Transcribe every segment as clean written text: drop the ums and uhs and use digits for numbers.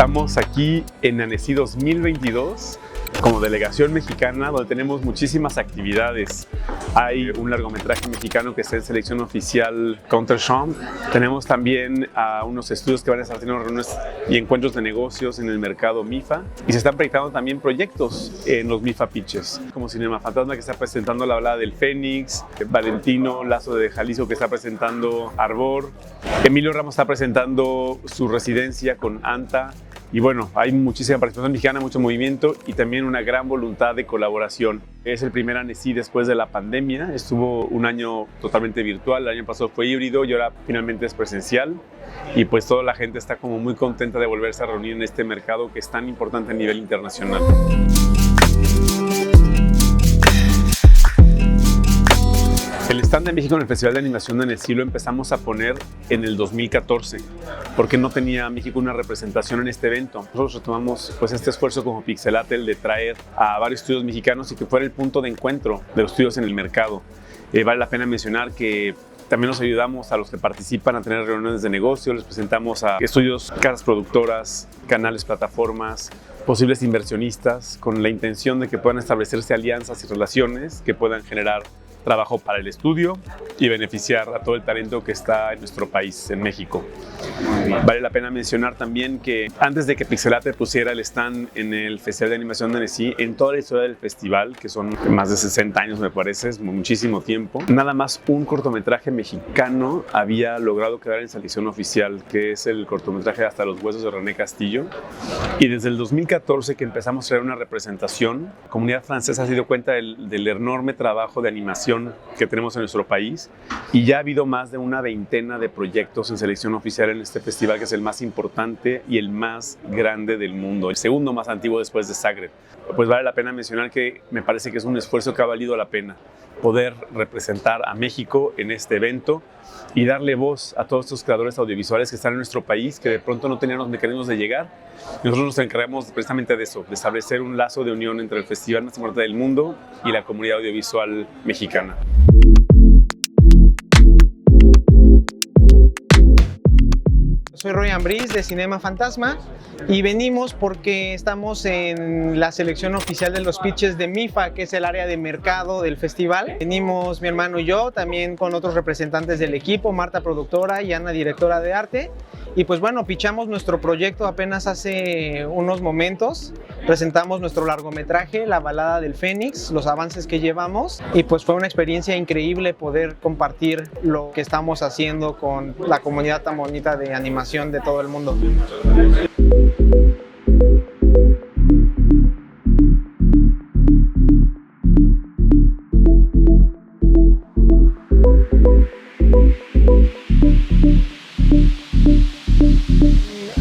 Estamos aquí en Annecy 2022 como delegación mexicana, donde tenemos muchísimas actividades. Hay un largometraje mexicano que está en selección oficial Counterchamp. Tenemos también unos estudios que van a estar teniendo reuniones y encuentros de negocios en el mercado MIFA. Y se están proyectando también proyectos en los MIFA Pitches, como Cinema Fantasma, que está presentando La Balada del Fénix, Valentino Lazo de Jalisco, que está presentando Arbor, Emilio Ramos está presentando su residencia con ANTA. Y bueno, hay muchísima participación mexicana, mucho movimiento y también una gran voluntad de colaboración. Es el primer Annecy después de la pandemia. Estuvo un año totalmente virtual, el año pasado fue híbrido y ahora finalmente es presencial. Y pues toda la gente está como muy contenta de volverse a reunir en este mercado que es tan importante a nivel internacional. El stand de México en el Festival de Animación de Annecy lo empezamos a poner en el 2014 porque no tenía México una representación en este evento. Nosotros retomamos pues este esfuerzo como Pixelatel de traer a varios estudios mexicanos y que fuera el punto de encuentro de los estudios en el mercado. Vale la pena mencionar que también nos ayudamos a los que participan a tener reuniones de negocio, les presentamos a estudios, casas productoras, canales, plataformas, posibles inversionistas con la intención de que puedan establecerse alianzas y relaciones que puedan generar trabajo para el estudio y beneficiar a todo el talento que está en nuestro país, en México. Vale la pena mencionar también que antes de que Pixelatel pusiera el stand en el Festival de Animación de Annecy, en toda la historia del festival, que son más de 60 años me parece, es muchísimo tiempo, nada más un cortometraje mexicano había logrado quedar en selección oficial, que es el cortometraje Hasta los huesos de René Castillo. Y desde el 2014 que empezamos a traer una representación, la comunidad francesa se dio cuenta del enorme trabajo de animación que tenemos en nuestro país y ya ha habido más de una veintena de proyectos en selección oficial en este festival, que es el más importante y el más grande del mundo, el segundo más antiguo después de Zagreb. Pues vale la pena mencionar que me parece que es un esfuerzo que ha valido la pena poder representar a México en este evento y darle voz a todos estos creadores audiovisuales que están en nuestro país, que de pronto no tenían los mecanismos de llegar. Y nosotros nos encargamos precisamente de eso, de establecer un lazo de unión entre el festival más importante del mundo y la comunidad audiovisual mexicana. Soy Roy Ambriz de Cinema Fantasma y venimos porque estamos en la selección oficial de los pitches de MIFA, que es el área de mercado del festival. Venimos mi hermano y yo, también con otros representantes del equipo, Marta productora y Ana directora de arte. Y pues bueno, pitchamos nuestro proyecto apenas hace unos momentos. Presentamos nuestro largometraje, La Balada del Fénix, los avances que llevamos. Y pues fue una experiencia increíble poder compartir lo que estamos haciendo con la comunidad tan bonita de animación de todo el mundo.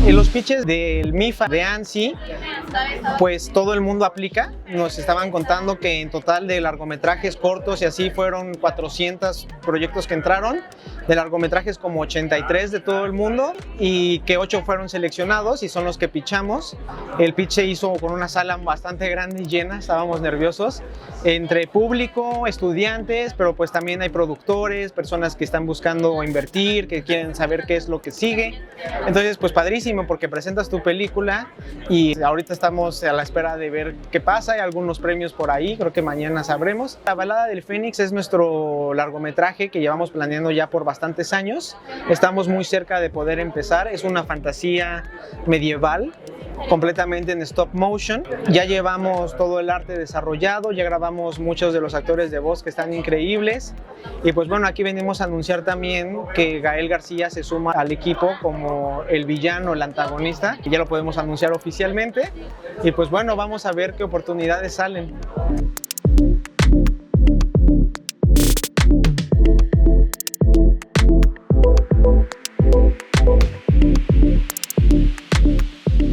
En los pitches del MIFA de Annecy, pues todo el mundo aplica. Nos estaban contando que en total de largometrajes cortos y así fueron 400 proyectos que entraron, de largometrajes como 83 de todo el mundo y que 8 fueron seleccionados y son los que pitchamos. El pitch se hizo con una sala bastante grande y llena, estábamos nerviosos, entre público, estudiantes, pero pues también hay productores, personas que están buscando invertir, que quieren saber qué es lo que sigue. Entonces pues padrísimo porque presentas tu película y ahorita estamos a la espera de ver qué pasa, hay algunos premios por ahí, creo que mañana sabremos. La Balada del Fénix es nuestro largometraje que llevamos planeando ya por bastantes años, estamos muy cerca de poder empezar, es una fantasía medieval completamente en stop motion. Ya llevamos todo el arte desarrollado, ya grabamos muchos de los actores de voz que están increíbles y pues bueno, aquí venimos a anunciar también que Gael García se suma al equipo como el villano, el antagonista, y ya lo podemos anunciar oficialmente y pues bueno, vamos a ver qué oportunidades salen.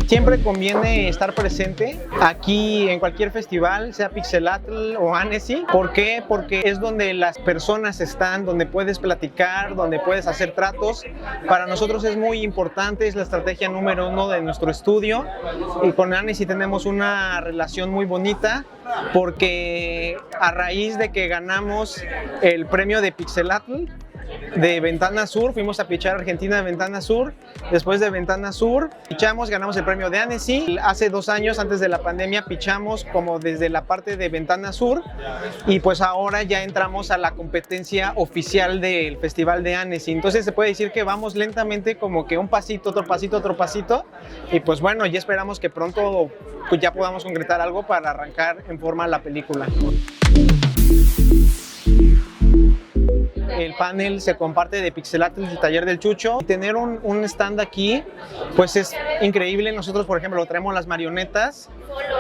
Siempre conviene estar presente aquí en cualquier festival, sea Pixelatel o Annecy. ¿Por qué? Porque es donde las personas están, donde puedes platicar, donde puedes hacer tratos. Para nosotros es muy importante, es la estrategia número 1 de nuestro estudio. Y con Annecy tenemos una relación muy bonita porque a raíz de que ganamos el premio de Pixelatel, de Ventana Sur, fuimos a pichar a Argentina de Ventana Sur. Después de Ventana Sur, pichamos, ganamos el premio de Annecy. Hace 2 años, antes de la pandemia, pichamos como desde la parte de Ventana Sur y pues ahora ya entramos a la competencia oficial del Festival de Annecy. Entonces se puede decir que vamos lentamente como que un pasito, otro pasito, otro pasito y pues bueno, ya esperamos que pronto pues ya podamos concretar algo para arrancar en forma la película. El panel se comparte de Pixelatl del Taller del Chucho. Tener un stand aquí, pues es increíble. Nosotros, por ejemplo, traemos las marionetas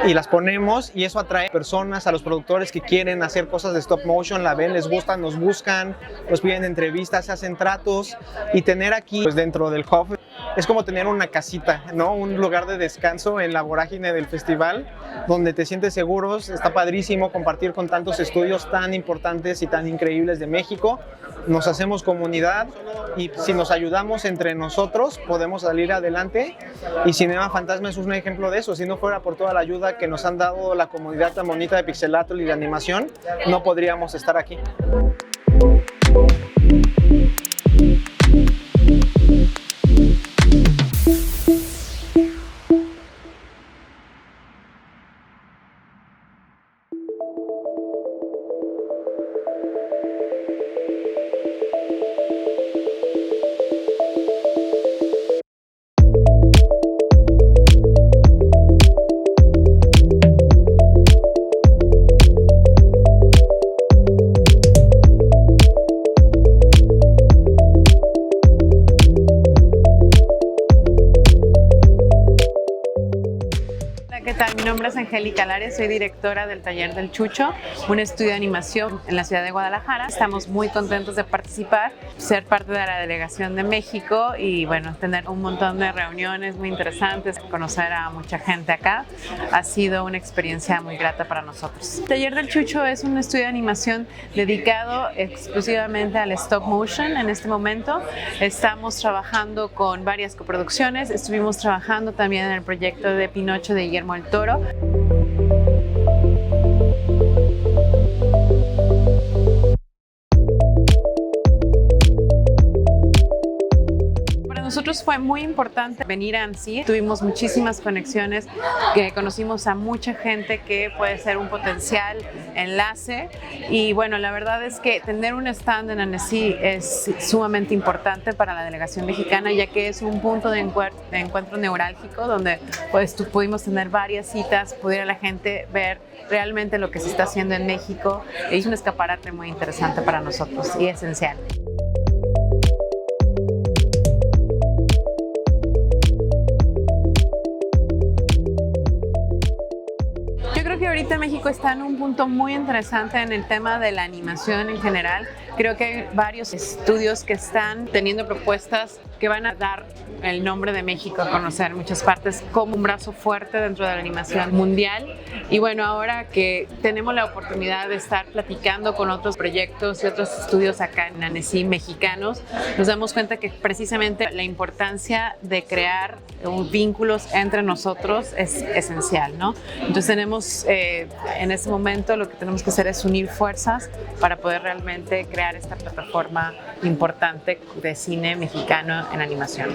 y las ponemos y eso atrae personas, a los productores que quieren hacer cosas de stop motion, la ven, les gustan, nos buscan, nos piden entrevistas, se hacen tratos y tener aquí, pues dentro del hub, es como tener una casita, ¿no? Un lugar de descanso en la vorágine del festival donde te sientes seguros. Está padrísimo compartir con tantos estudios tan importantes y tan increíbles de México. Nos hacemos comunidad y si nos ayudamos entre nosotros podemos salir adelante y Cinema Fantasma es un ejemplo de eso. Si no fuera por toda la ayuda que nos han dado la comunidad tan bonita de Pixelatl y de animación, no podríamos estar aquí. ¿Qué tal? Mi nombre es Angélica Lares, soy directora del Taller del Chucho, un estudio de animación en la ciudad de Guadalajara. Estamos muy contentos de participar, ser parte de la delegación de México y bueno, tener un montón de reuniones muy interesantes, conocer a mucha gente acá. Ha sido una experiencia muy grata para nosotros. El Taller del Chucho es un estudio de animación dedicado exclusivamente al stop motion. En este momento estamos trabajando con varias coproducciones, estuvimos trabajando también en el proyecto de Pinocho de Guillermo del Toro. Para nosotros fue muy importante venir a Annecy. Tuvimos muchísimas conexiones, que conocimos a mucha gente que puede ser un potencial enlace y bueno, la verdad es que tener un stand en Annecy es sumamente importante para la delegación mexicana, ya que es un punto de encuentro neurálgico donde pues pudimos tener varias citas, pudiera la gente ver realmente lo que se está haciendo en México. Es un escaparate muy interesante para nosotros y esencial. Creo que ahorita México está en un punto muy interesante en el tema de la animación en general. Creo que hay varios estudios que están teniendo propuestas que van a dar el nombre de México a conocer en muchas partes como un brazo fuerte dentro de la animación mundial. Y bueno, ahora que tenemos la oportunidad de estar platicando con otros proyectos y otros estudios acá en Annecy mexicanos, nos damos cuenta que precisamente la importancia de crear vínculos entre nosotros es esencial, ¿no? Entonces tenemos en este momento lo que tenemos que hacer es unir fuerzas para poder realmente crear esta plataforma importante de cine mexicano en animación.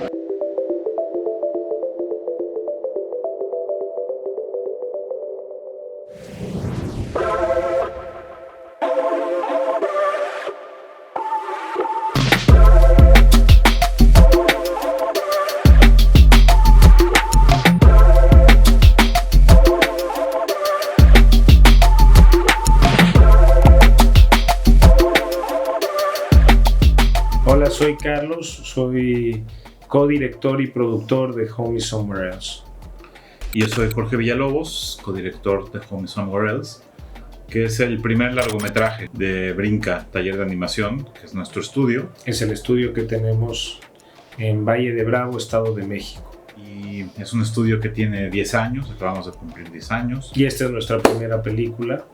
Hola, soy Carlos, soy codirector y productor de Home is Somewhere Else. Y yo soy Jorge Villalobos, codirector de Home is Somewhere Else, que es el primer largometraje de Brinca, Taller de Animación, que es nuestro estudio. Es el estudio que tenemos en Valle de Bravo, Estado de México. Y es un estudio que tiene 10 años, acabamos de cumplir 10 años. Y esta es nuestra primera película.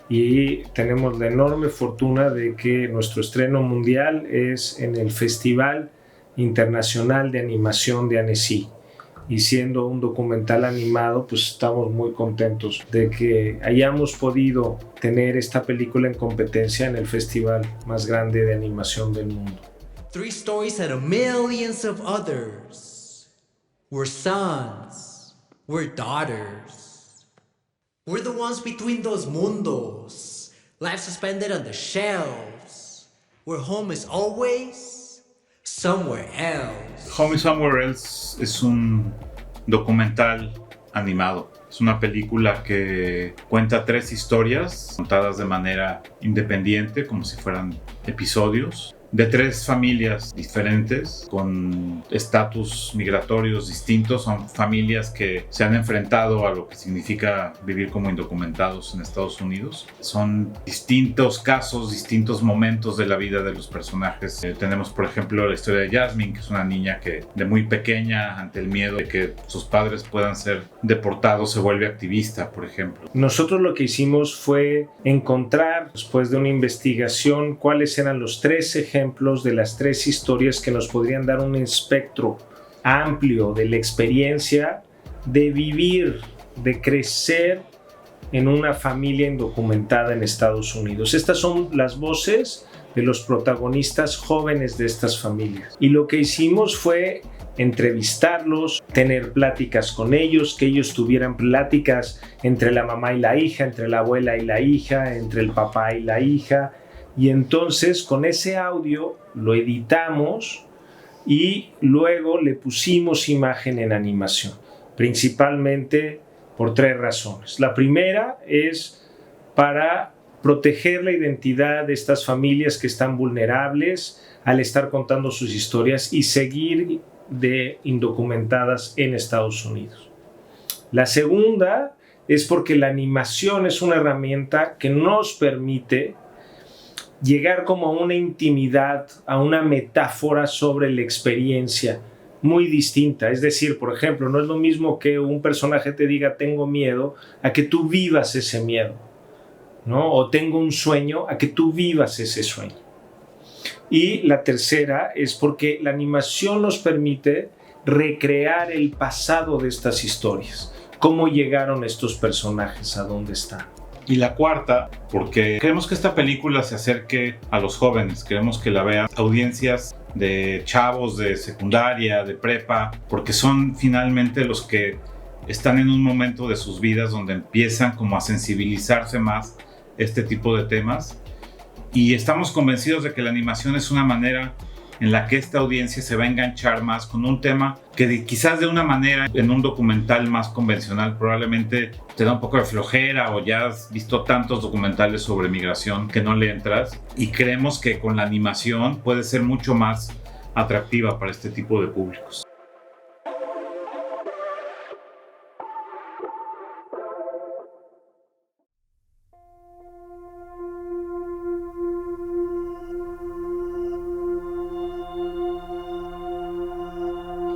Y tenemos la enorme fortuna de que nuestro estreno mundial es en el Festival Internacional de Animación de Annecy. Y siendo un documental animado, pues estamos muy contentos de que hayamos podido tener esta película en competencia en el festival más grande de animación del mundo. 3 stories out of millions of others. We're sons. We're daughters. We're the ones between those mundos. Life suspended on the shelves. Where home is always somewhere else. Home is Somewhere Else es un documental animado. Es una película que cuenta 3 historias contadas de manera independiente, como si fueran episodios, de 3 familias diferentes con estatus migratorios distintos. Son familias que se han enfrentado a lo que significa vivir como indocumentados en Estados Unidos. Son distintos casos, distintos momentos de la vida de los personajes. Tenemos, por ejemplo, la historia de Jasmine, que es una niña que de muy pequeña, ante el miedo de que sus padres puedan ser deportados, se vuelve activista, por ejemplo. Nosotros lo que hicimos fue encontrar, después de una investigación, cuáles eran los 3 ejemplos de las 3 historias que nos podrían dar un espectro amplio de la experiencia de vivir, de crecer en una familia indocumentada en Estados Unidos. Estas son las voces de los protagonistas jóvenes de estas familias. Y lo que hicimos fue entrevistarlos, tener pláticas con ellos, que ellos tuvieran pláticas entre la mamá y la hija, entre la abuela y la hija, entre el papá y la hija. Y entonces con ese audio lo editamos y luego le pusimos imagen en animación, principalmente por 3 razones. La primera es para proteger la identidad de estas familias que están vulnerables al estar contando sus historias y seguir de indocumentadas en Estados Unidos. La segunda es porque la animación es una herramienta que nos permite llegar como a una intimidad, a una metáfora sobre la experiencia muy distinta. Es decir, por ejemplo, no es lo mismo que un personaje te diga tengo miedo a que tú vivas ese miedo, ¿no? O tengo un sueño a que tú vivas ese sueño. Y la tercera es porque la animación nos permite recrear el pasado de estas historias. ¿Cómo llegaron estos personajes? ¿A dónde están? Y la cuarta, porque queremos que esta película se acerque a los jóvenes, queremos que la vean audiencias de chavos de secundaria, de prepa, porque son finalmente los que están en un momento de sus vidas donde empiezan como a sensibilizarse más este tipo de temas. Y estamos convencidos de que la animación es una manera en la que esta audiencia se va a enganchar más con un tema que quizás de una manera en un documental más convencional probablemente te da un poco de flojera, o ya has visto tantos documentales sobre migración que no le entras, y creemos que con la animación puede ser mucho más atractiva para este tipo de públicos.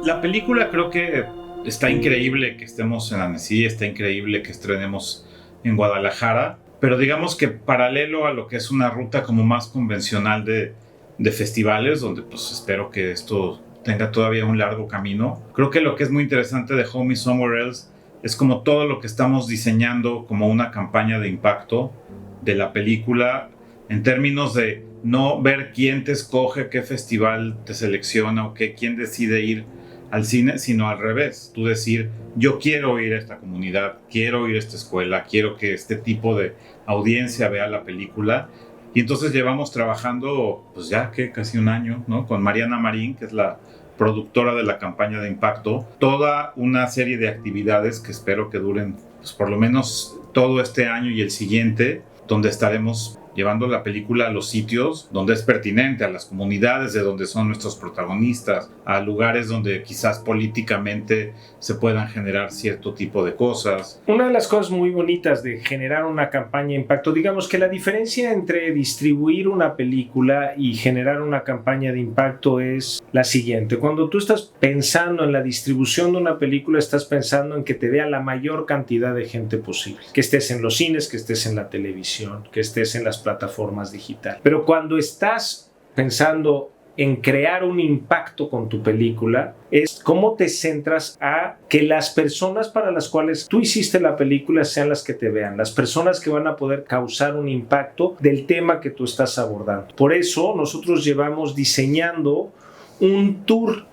La película creo que está increíble que estemos en Annecy, está increíble que estrenemos en Guadalajara, pero digamos que paralelo a lo que es una ruta como más convencional de festivales, donde pues espero que esto tenga todavía un largo camino, creo que lo que es muy interesante de Home is Somewhere Else es como todo lo que estamos diseñando como una campaña de impacto de la película, en términos de no ver quién te escoge, qué festival te selecciona o quién decide ir al cine, sino al revés, tú decir yo quiero ir a esta comunidad, quiero ir a esta escuela, quiero que este tipo de audiencia vea la película. Y entonces llevamos trabajando pues ya que casi un año, ¿no? Con Mariana Marín, que es la productora de la campaña de impacto, toda una serie de actividades que espero que duren pues, por lo menos todo este año y el siguiente, donde estaremos llevando la película a los sitios donde es pertinente, a las comunidades de donde son nuestros protagonistas, a lugares donde quizás políticamente se puedan generar cierto tipo de cosas. Una de las cosas muy bonitas de generar una campaña de impacto, digamos que la diferencia entre distribuir una película y generar una campaña de impacto es la siguiente. Cuando tú estás pensando en la distribución de una película, estás pensando en que te vea la mayor cantidad de gente posible, que estés en los cines, que estés en la televisión, que estés en las plataformas digitales. Pero cuando estás pensando en crear un impacto con tu película es cómo te centras a que las personas para las cuales tú hiciste la película sean las que te vean, las personas que van a poder causar un impacto del tema que tú estás abordando. Por eso nosotros llevamos diseñando un tour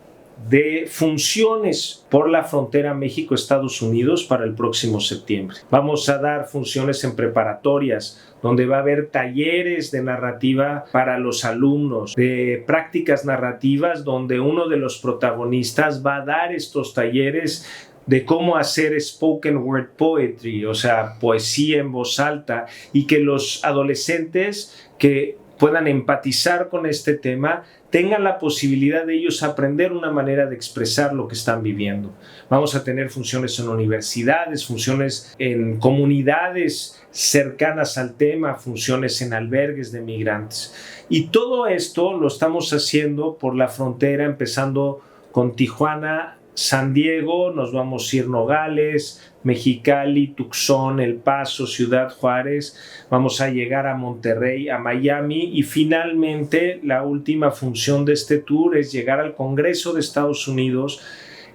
de funciones por la frontera México-Estados Unidos para el próximo septiembre. Vamos a dar funciones en preparatorias, donde va a haber talleres de narrativa para los alumnos, de prácticas narrativas, donde uno de los protagonistas va a dar estos talleres de cómo hacer spoken word poetry, o sea, poesía en voz alta, y que los adolescentes que puedan empatizar con este tema tengan la posibilidad de ellos aprender una manera de expresar lo que están viviendo. Vamos a tener funciones en universidades, funciones en comunidades cercanas al tema, funciones en albergues de migrantes. Y todo esto lo estamos haciendo por la frontera, empezando con Tijuana, San Diego, nos vamos a ir Nogales, Mexicali, Tucson, El Paso, Ciudad Juárez, vamos a llegar a Monterrey, a Miami, y finalmente la última función de este tour es llegar al Congreso de Estados Unidos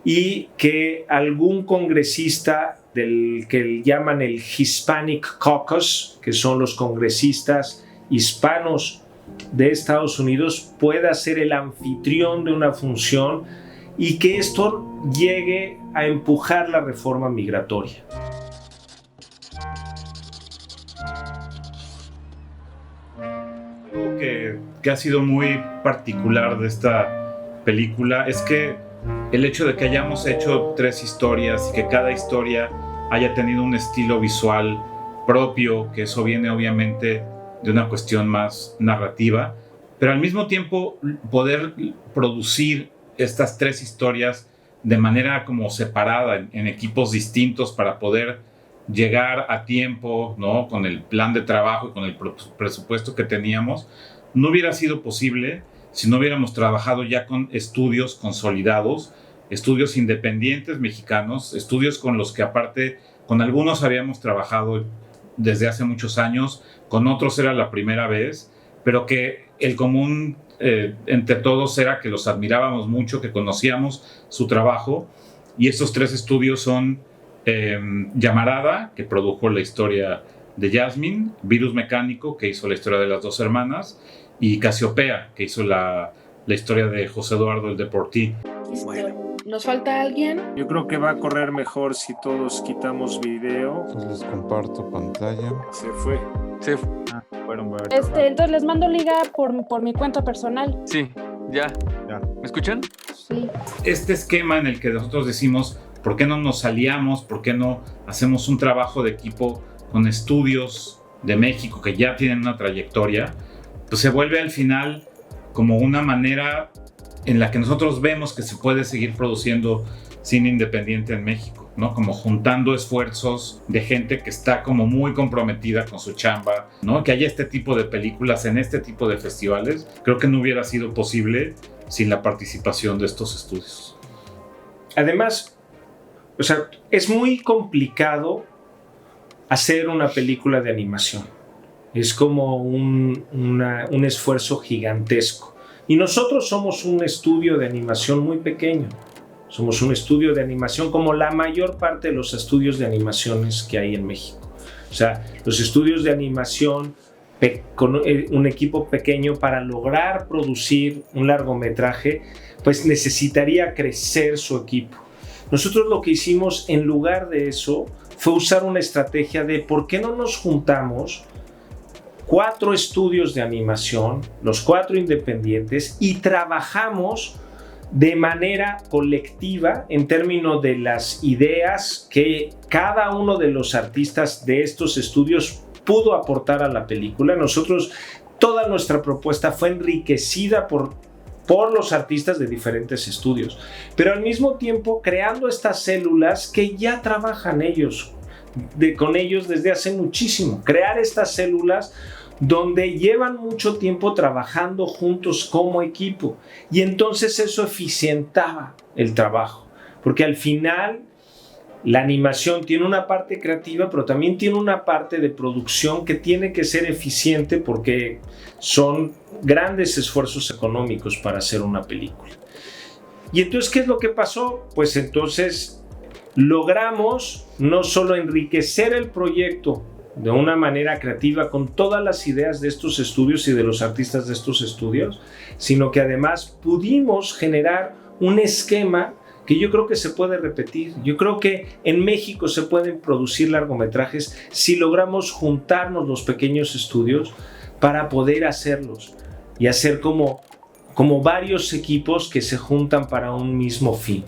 y que algún congresista del que llaman el Hispanic Caucus, que son los congresistas hispanos de Estados Unidos, pueda ser el anfitrión de una función y que esto llegue a empujar la reforma migratoria. Algo que ha sido muy particular de esta película es que el hecho de que hayamos hecho 3 historias y que cada historia haya tenido un estilo visual propio, que eso viene obviamente de una cuestión más narrativa, pero al mismo tiempo poder producir estas 3 historias de manera como separada, en equipos distintos para poder llegar a tiempo, ¿no? Con el plan de trabajo y con el presupuesto que teníamos, no hubiera sido posible si no hubiéramos trabajado ya con estudios consolidados, estudios independientes mexicanos, estudios con los que aparte, con algunos habíamos trabajado desde hace muchos años, con otros era la primera vez, pero que el común entre todos era que los admirábamos mucho, que conocíamos su trabajo, y estos 3 estudios son Llamarada, que produjo la historia de Jasmine, Virus Mecánico, que hizo la historia de las 2 hermanas, y Casiopea, que hizo la historia de José Eduardo el Deportí. Bueno. ¿Nos falta alguien? Yo creo que va a correr mejor si todos quitamos video. Pues les comparto pantalla. Se fue. Fueron varios. Entonces les mando liga por mi cuenta personal. Sí, ya. ¿Me escuchan? Sí. Este esquema en el que nosotros decimos, ¿por qué no nos aliamos? ¿Por qué no hacemos un trabajo de equipo con estudios de México que ya tienen una trayectoria? Pues se vuelve al final como una manera en la que nosotros vemos que se puede seguir produciendo cine independiente en México, ¿no? Como juntando esfuerzos de gente que está como muy comprometida con su chamba, ¿no? Que haya este tipo de películas en este tipo de festivales, creo que no hubiera sido posible sin la participación de estos estudios. Además, o sea, es muy complicado hacer una película de animación. Es como un esfuerzo gigantesco. Y nosotros somos un estudio de animación muy pequeño. Somos un estudio de animación como la mayor parte de los estudios de animaciones que hay en México. O sea, los estudios de animación con un equipo pequeño para lograr producir un largometraje, pues necesitaría crecer su equipo. Nosotros lo que hicimos en lugar de eso fue usar una estrategia de ¿por qué no nos juntamos 4 estudios de animación, los 4 independientes, y trabajamos de manera colectiva en términos de las ideas que cada uno de los artistas de estos estudios pudo aportar a la película? Nosotros, toda nuestra propuesta fue enriquecida por los artistas de diferentes estudios, pero al mismo tiempo creando estas células que ya trabajan con ellos desde hace muchísimo. Crear estas células donde llevan mucho tiempo trabajando juntos como equipo, y entonces eso eficientaba el trabajo, porque al final La animación tiene una parte creativa, pero también tiene una parte de producción que tiene que ser eficiente porque son grandes esfuerzos económicos para hacer una película. Y entonces, ¿qué es lo que pasó? Pues entonces logramos no solo enriquecer el proyecto de una manera creativa con todas las ideas de estos estudios y de los artistas de estos estudios, sino que además pudimos generar un esquema que yo creo que se puede repetir. Yo creo que en México se pueden producir largometrajes si logramos juntarnos los pequeños estudios para poder hacerlos y hacer como varios equipos que se juntan para un mismo fin.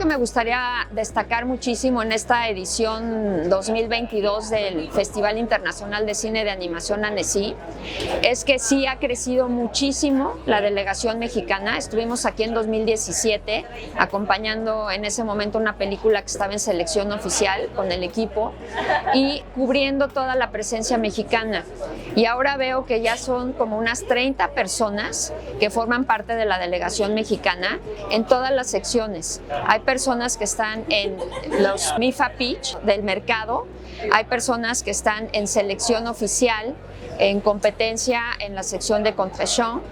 Me gustaría destacar muchísimo en esta edición 2022 del Festival Internacional de Cine de Animación Annecy es que sí ha crecido muchísimo la delegación mexicana. Estuvimos aquí en 2017 acompañando en ese momento una película que estaba en selección oficial con el equipo y cubriendo toda la presencia mexicana. Y ahora veo que ya son como unas 30 personas que forman parte de la delegación mexicana en todas las secciones. Hay personas que están en los MIFA Pitch del mercado, hay personas que están en selección oficial, en competencia en la sección de Contrechamp,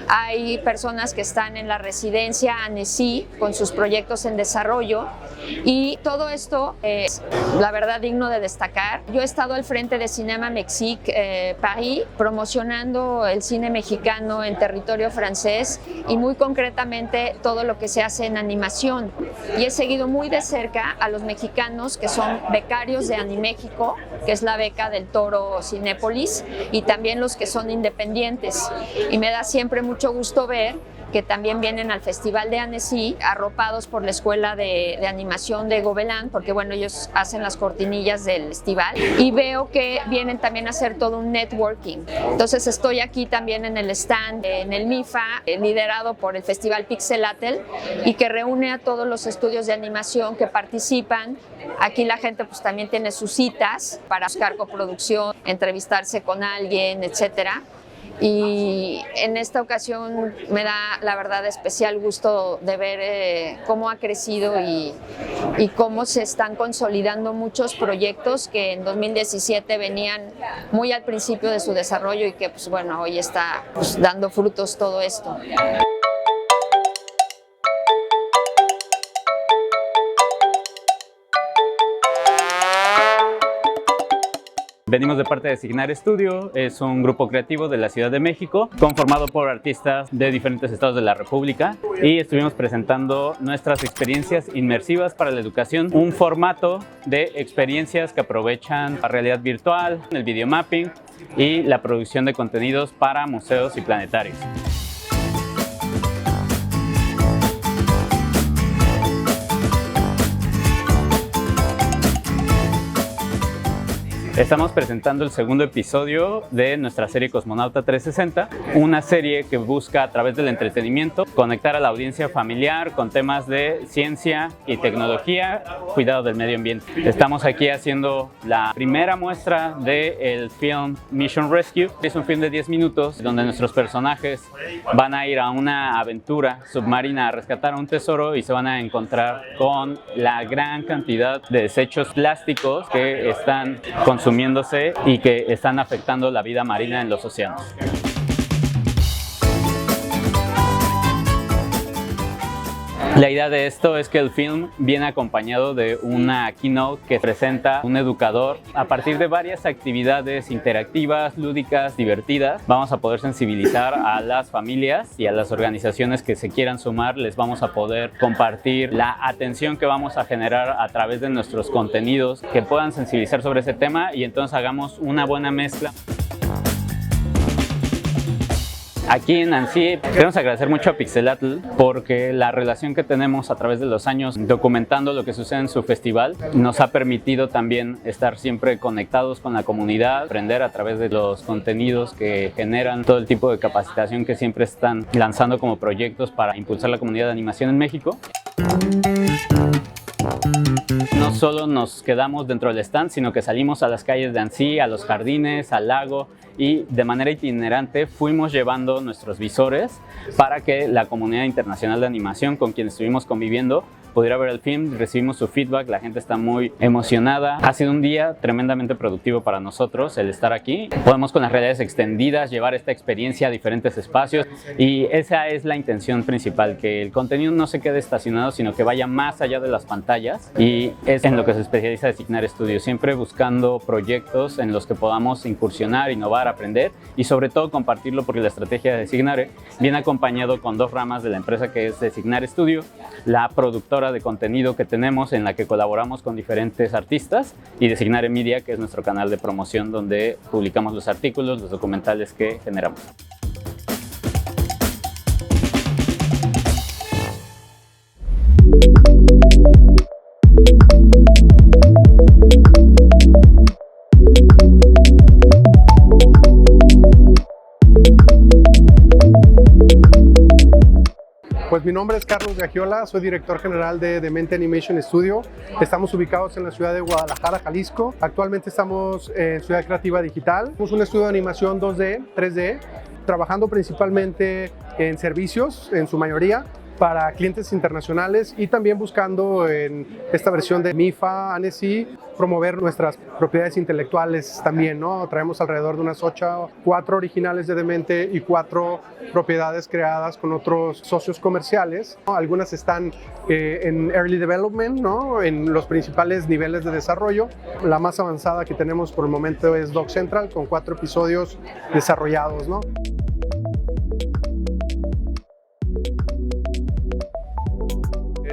hay personas que están en la residencia Annecy con sus proyectos en desarrollo y todo esto es la verdad digno de destacar. Yo he estado al frente de Cinema Mexique París promocionando el cine mexicano en territorio francés y muy concretamente todo lo que se hace en animación y he seguido muy de cerca a los mexicanos que son becarios de Animéxico, que es la beca del Toro Cinépolis, y también los que son independientes. Y me da siempre mucho gusto ver que también vienen al Festival de Annecy arropados por la Escuela de Animación de Gobelin, porque bueno, ellos hacen las cortinillas del festival, y veo que vienen también a hacer todo un networking. Entonces estoy aquí también en el stand, en el MIFA, liderado por el Festival Pixelatl, y que reúne a todos los estudios de animación que participan. Aquí la gente pues también tiene sus citas para buscar coproducción, entrevistarse con alguien, etcétera. Y en esta ocasión me da la verdad especial gusto de ver cómo ha crecido y cómo se están consolidando muchos proyectos que en 2017 venían muy al principio de su desarrollo y que pues bueno, hoy está pues, dando frutos todo esto. Venimos de parte de Signar Studio, es un grupo creativo de la Ciudad de México, conformado por artistas de diferentes estados de la República, y estuvimos presentando nuestras experiencias inmersivas para la educación, un formato de experiencias que aprovechan la realidad virtual, el videomapping y la producción de contenidos para museos y planetarios. Estamos presentando el segundo episodio de nuestra serie Cosmonauta 360, una serie que busca a través del entretenimiento conectar a la audiencia familiar con temas de ciencia y tecnología, cuidado del medio ambiente. Estamos aquí haciendo la primera muestra del film Mission Rescue. Es un film de 10 minutos donde nuestros personajes van a ir a una aventura submarina a rescatar un tesoro y se van a encontrar con la gran cantidad de desechos plásticos que están consumiéndose y que están afectando la vida marina en los océanos. La idea de esto es que el film viene acompañado de una keynote que presenta un educador. A partir de varias actividades interactivas, lúdicas, divertidas, vamos a poder sensibilizar a las familias y a las organizaciones que se quieran sumar. Les vamos a poder compartir la atención que vamos a generar a través de nuestros contenidos que puedan sensibilizar sobre ese tema y entonces hagamos una buena mezcla. Aquí en ANSI queremos agradecer mucho a Pixelatl porque la relación que tenemos a través de los años documentando lo que sucede en su festival nos ha permitido también estar siempre conectados con la comunidad, aprender a través de los contenidos que generan todo el tipo de capacitación que siempre están lanzando como proyectos para impulsar la comunidad de animación en México. No solo nos quedamos dentro del stand, sino que salimos a las calles de ANSI, a los jardines, al lago y de manera itinerante fuimos llevando nuestros visores para que la comunidad internacional de animación con quien estuvimos conviviendo pudiera ver el film, recibimos su feedback, la gente está muy emocionada. Ha sido un día tremendamente productivo para nosotros el estar aquí. Podemos con las realidades extendidas llevar esta experiencia a diferentes espacios y esa es la intención principal, que el contenido no se quede estacionado, sino que vaya más allá de las pantallas y es en lo que se especializa Designar Studio, siempre buscando proyectos en los que podamos incursionar, innovar, aprender y sobre todo compartirlo porque la estrategia de Designare viene acompañado con dos ramas de la empresa que es Designar Studio, la productora de contenido que tenemos en la que colaboramos con diferentes artistas y Designare Media, que es nuestro canal de promoción donde publicamos los artículos, los documentales que generamos. Pues mi nombre es Carlos Gagiola, soy director general de Demente Animation Studio. Estamos ubicados en la ciudad de Guadalajara, Jalisco. Actualmente estamos en Ciudad Creativa Digital. Somos un estudio de animación 2D, 3D, trabajando principalmente en servicios, en su mayoría, para clientes internacionales y también buscando en esta versión de MIFA, ANSI, promover nuestras propiedades intelectuales también, ¿no? Traemos alrededor de unas 4 originales de Demente y 4 propiedades creadas con otros socios comerciales, ¿no? Algunas están en Early Development, ¿no? En los principales niveles de desarrollo. La más avanzada que tenemos por el momento es Dog Central, con 4 episodios desarrollados, ¿no?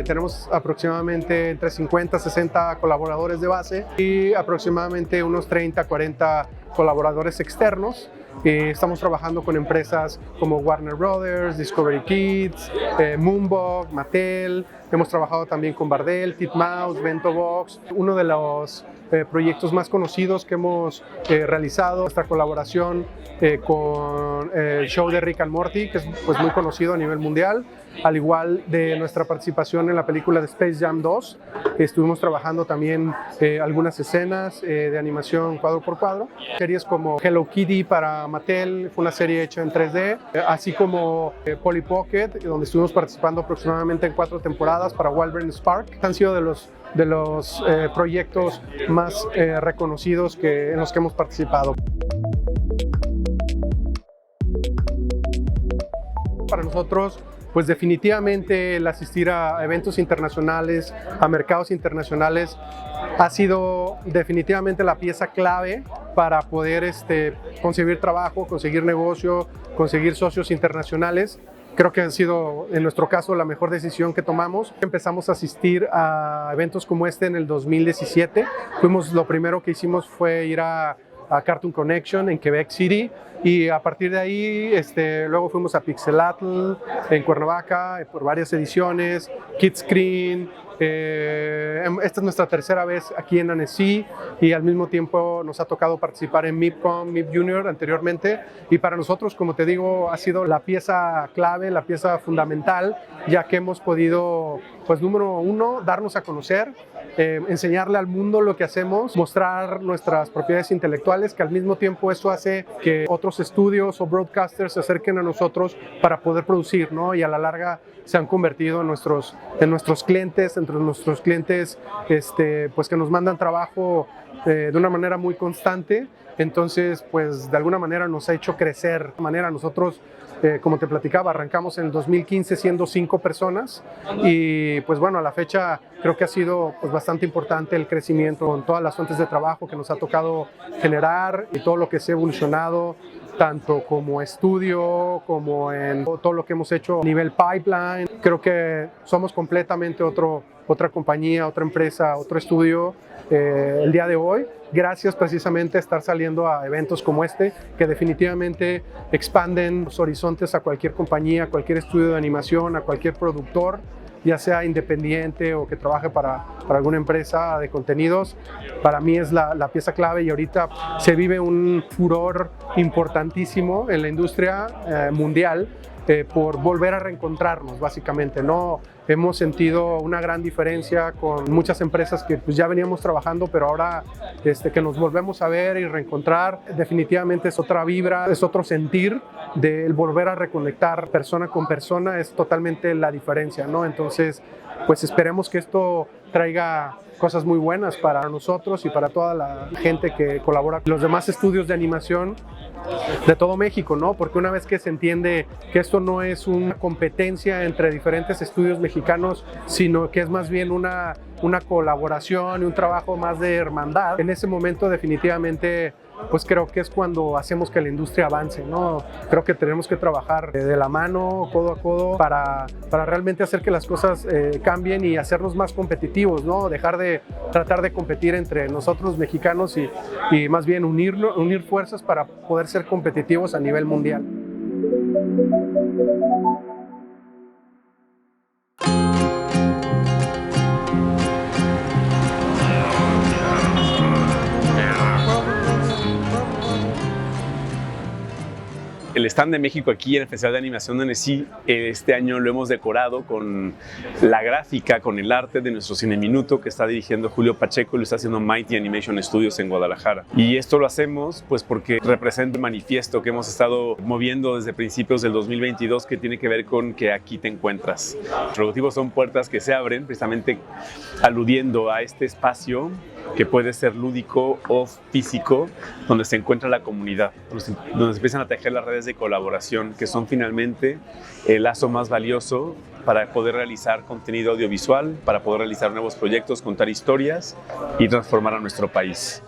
Tenemos aproximadamente entre 50 y 60 colaboradores de base y aproximadamente unos 30 a 40 colaboradores externos. Estamos trabajando con empresas como Warner Brothers, Discovery Kids, Moonbug, Mattel. Hemos trabajado también con Bardel, Titmouse, Bento Box. Uno de los proyectos más conocidos que hemos realizado, nuestra colaboración con el show de Rick and Morty, que es pues, muy conocido a nivel mundial, al igual de nuestra participación en la película de Space Jam 2. Estuvimos trabajando también algunas escenas de animación cuadro por cuadro. Series como Hello Kitty para Mattel, fue una serie hecha en 3D, así como Polly Pocket, donde estuvimos participando aproximadamente en 4 temporadas para Wolverine Spark. Han sido de los proyectos más reconocidos en los que hemos participado. Para nosotros, pues definitivamente el asistir a eventos internacionales, a mercados internacionales, ha sido definitivamente la pieza clave para poder conseguir trabajo, conseguir negocio, conseguir socios internacionales. Creo que ha sido, en nuestro caso, la mejor decisión que tomamos. Empezamos a asistir a eventos como este en el 2017. Lo primero que hicimos fue ir a Cartoon Connection en Quebec City y a partir de ahí luego fuimos a Pixelatl en Cuernavaca por varias ediciones, Kidscreen, Esta es nuestra tercera vez aquí en Annecy y al mismo tiempo nos ha tocado participar en MIPCOM, MIP Junior anteriormente, y para nosotros, como te digo, ha sido la pieza clave, la pieza fundamental, ya que hemos podido, pues número uno, darnos a conocer, enseñarle al mundo lo que hacemos, mostrar nuestras propiedades intelectuales, que al mismo tiempo eso hace que otros estudios o broadcasters se acerquen a nosotros para poder producir, ¿no? Y a la larga se han convertido en nuestros clientes, entre nuestros clientes pues que nos mandan trabajo de una manera muy constante. Entonces, pues de alguna manera nos ha hecho crecer. De manera, nosotros, como te platicaba, arrancamos en el 2015 siendo 5 personas y pues bueno, a la fecha creo que ha sido pues bastante importante el crecimiento con todas las fuentes de trabajo que nos ha tocado generar y todo lo que se ha evolucionado, tanto como estudio, como en todo lo que hemos hecho a nivel pipeline. Creo que somos completamente otra compañía, otra empresa, otro estudio el día de hoy, gracias precisamente a estar saliendo a eventos como este, que definitivamente expanden los horizontes a cualquier compañía, a cualquier estudio de animación, a cualquier productor, ya sea independiente o que trabaje para alguna empresa de contenidos. Para mí es la pieza clave y ahorita se vive un furor importantísimo en la industria mundial por volver a reencontrarnos, básicamente, ¿no? Hemos sentido una gran diferencia con muchas empresas que pues ya veníamos trabajando, pero ahora que nos volvemos a ver y reencontrar, definitivamente es otra vibra, es otro sentir del volver a reconectar persona con persona, es totalmente la diferencia, ¿no? Entonces, pues esperemos que esto traiga cosas muy buenas para nosotros y para toda la gente que colabora con los demás estudios de animación de todo México, ¿no? Porque una vez que se entiende que esto no es una competencia entre diferentes estudios mexicanos, sino que es más bien una colaboración y un trabajo más de hermandad, en ese momento definitivamente pues creo que es cuando hacemos que la industria avance, ¿no? Creo que tenemos que trabajar de la mano, codo a codo, para realmente hacer que las cosas cambien y hacernos más competitivos, ¿no? Dejar de tratar de competir entre nosotros mexicanos y más bien unir fuerzas para poder ser competitivos a nivel mundial. El stand de México aquí en el Festival de Animación de Annecy, este año lo hemos decorado con la gráfica, con el arte de nuestro Cine Minuto que está dirigiendo Julio Pacheco y lo está haciendo Mighty Animation Studios en Guadalajara. Y esto lo hacemos pues porque representa el manifiesto que hemos estado moviendo desde principios del 2022, que tiene que ver con que aquí te encuentras. Los logotivos son puertas que se abren, precisamente aludiendo a este espacio que puede ser lúdico o físico, donde se encuentra la comunidad, donde se empiezan a tejer las redes de colaboración, que son finalmente el lazo más valioso para poder realizar contenido audiovisual, para poder realizar nuevos proyectos, contar historias y transformar a nuestro país.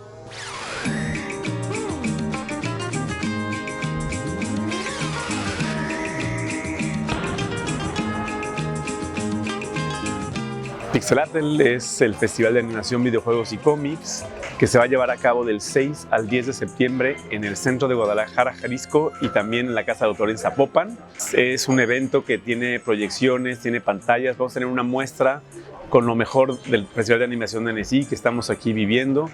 Pixelatl es el festival de animación, videojuegos y cómics que se va a llevar a cabo del 6 al 10 de septiembre en el centro de Guadalajara, Jalisco, y también en la Casa de Autor en Zapopan. Es un evento que tiene proyecciones, tiene pantallas. Vamos a tener una muestra con lo mejor del Festival de Animación de Annecy que estamos aquí viviendo.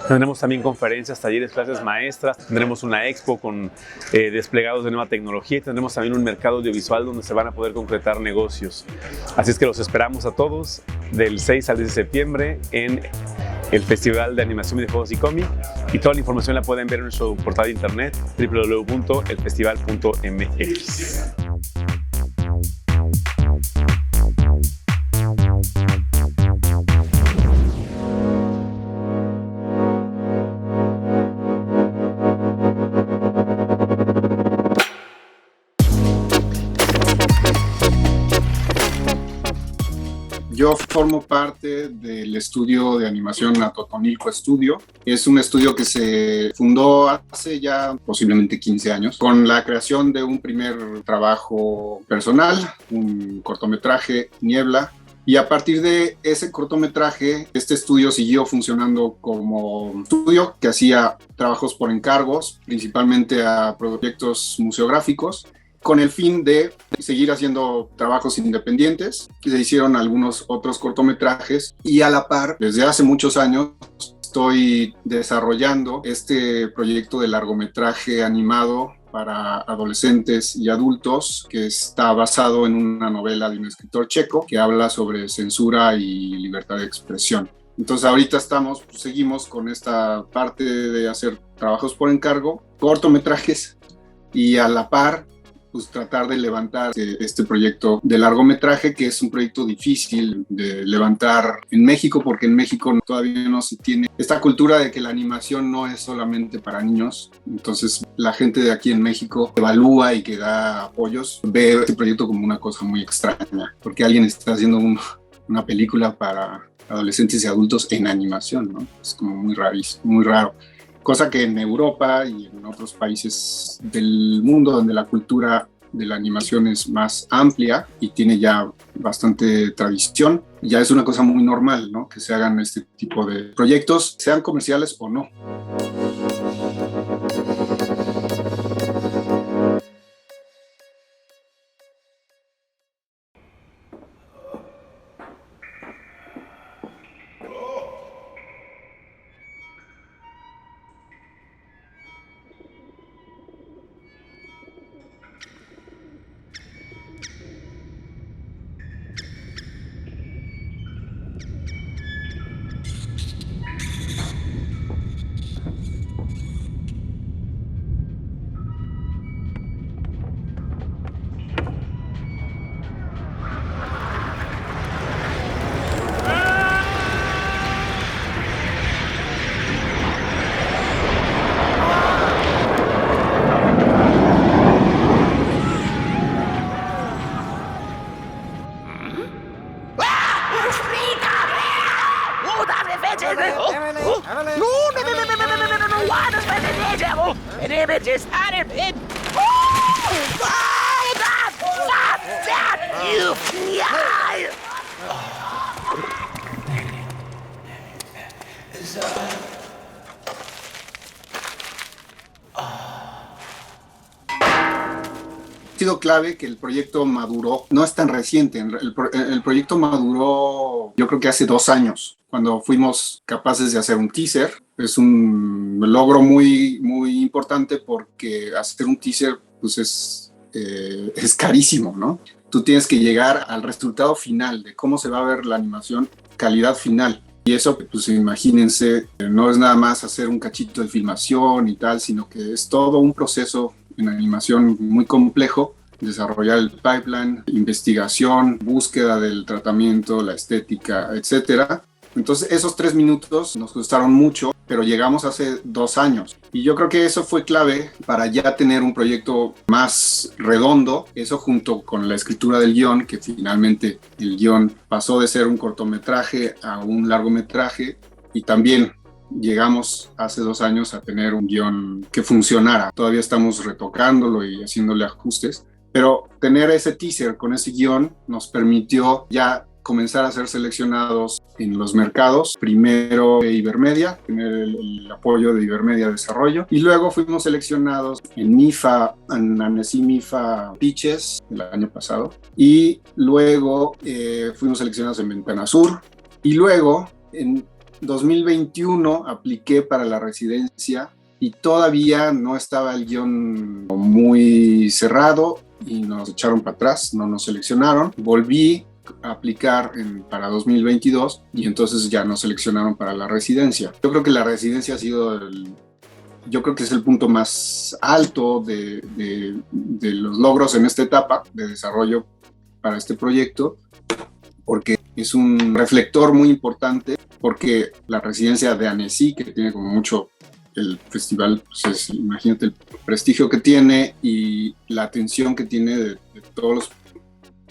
Tendremos también conferencias, talleres, clases maestras. Tendremos una expo con desplegados de nueva tecnología y tendremos también un mercado audiovisual donde se van a poder concretar negocios. Así es que los esperamos a todos del 6 al 10 de septiembre en el Festival de Animación, Videojuegos y Cómic, y toda la información la pueden ver en nuestro portal de internet www.elfestival.mx. Yo formo parte del estudio de animación Atotonilco Studio. Es un estudio que se fundó hace ya posiblemente 15 años con la creación de un primer trabajo personal, un cortometraje, Niebla. Y a partir de ese cortometraje, este estudio siguió funcionando como estudio que hacía trabajos por encargos, principalmente a proyectos museográficos. con el fin de seguir haciendo trabajos independientes. Se hicieron algunos otros cortometrajes y a la par, desde hace muchos años, estoy desarrollando este proyecto de largometraje animado para adolescentes y adultos que está basado en una novela de un escritor checo que habla sobre censura y libertad de expresión. Entonces ahorita seguimos con esta parte de hacer trabajos por encargo, cortometrajes, y a la par pues tratar de levantar este proyecto de largometraje, que es un proyecto difícil de levantar en México, porque en México todavía no se tiene esta cultura de que la animación no es solamente para niños. Entonces la gente de aquí en México evalúa y que da apoyos, ve este proyecto como una cosa muy extraña, porque alguien está haciendo una película para adolescentes y adultos en animación, ¿no? Es como muy rarísimo, muy raro. Cosa que en Europa y en otros países del mundo donde la cultura de la animación es más amplia y tiene ya bastante tradición, ya es una cosa muy normal, ¿no? Que se hagan este tipo de proyectos, sean comerciales o no. Ha sido clave que el proyecto maduró, no es tan reciente, el proyecto maduró yo creo que hace 2 años, cuando fuimos capaces de hacer un teaser. Es un logro muy, muy importante porque hacer un teaser pues es carísimo, ¿no? Tú tienes que llegar al resultado final de cómo se va a ver la animación, calidad final. Y eso, pues imagínense, no es nada más hacer un cachito de filmación y tal, sino que es todo un proceso en animación muy complejo, desarrollar el pipeline, investigación, búsqueda del tratamiento, la estética, etcétera. Entonces esos 3 minutos nos costaron mucho, pero llegamos hace 2 años. Y yo creo que eso fue clave para ya tener un proyecto más redondo. Eso junto con la escritura del guión, que finalmente el guión pasó de ser un cortometraje a un largometraje, y también llegamos hace 2 años a tener un guión que funcionara. Todavía estamos retocándolo y haciéndole ajustes, pero tener ese teaser con ese guión nos permitió ya comenzar a ser seleccionados en los mercados. Primero Ibermedia, tener el apoyo de Ibermedia Desarrollo, y luego fuimos seleccionados en MIFA, en Annecy MIFA Pitches el año pasado, y luego fuimos seleccionados en Ventana Sur, y luego en 2021 apliqué para la residencia y todavía no estaba el guión muy cerrado y nos echaron para atrás, no nos seleccionaron. Volví a aplicar para 2022 y entonces ya nos seleccionaron para la residencia. Yo creo que la residencia ha sido yo creo que es el punto más alto de los logros en esta etapa de desarrollo para este proyecto, porque es un reflector muy importante, porque la residencia de Annecy, que tiene como mucho el festival, pues imagínate el prestigio que tiene y la atención que tiene de todos los